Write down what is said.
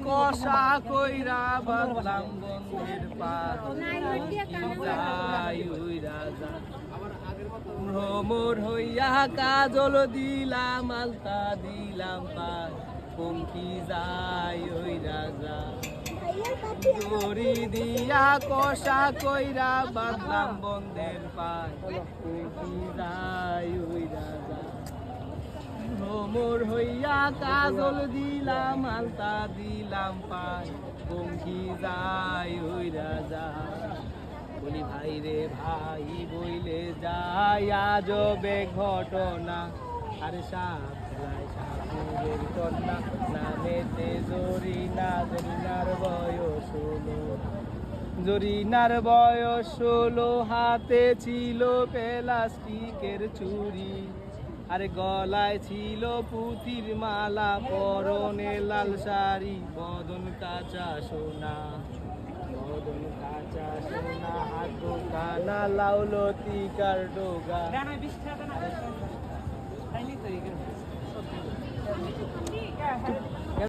কষা কইরা বাঁধলাম বন্ধের পার রাজা ভ্রমর হইয়া কাজল দিলাম আলতা দিলাম পার পঙ্কি যায় ওই রাজা দড়ি দিয়া কষা কইরা বাঁধলাম বন্ধের পার পঙ্কি যায় ওই রাজা ভ্রমর হইয়া কাজল দিলাম আলতা দিলাম পার পঙ্কি যায় ওই রাজা বলি ভাই রে ভাই বইলে যায় আজবে ঘটনা আর সাপ খেলায় সাপুরের কন্যা নামেতে জরিনার বয়স হলো জরিনার বয়স হলো হাতে ছিল প্লাস্টিকের ছুরি আর গলায় ছিল পুঁথির মালা পরনে লাল শাড়ি বদন কাঁচা সোনা বদন কাঁচা সোনা হাত কানা লাউলতি কার ডোগা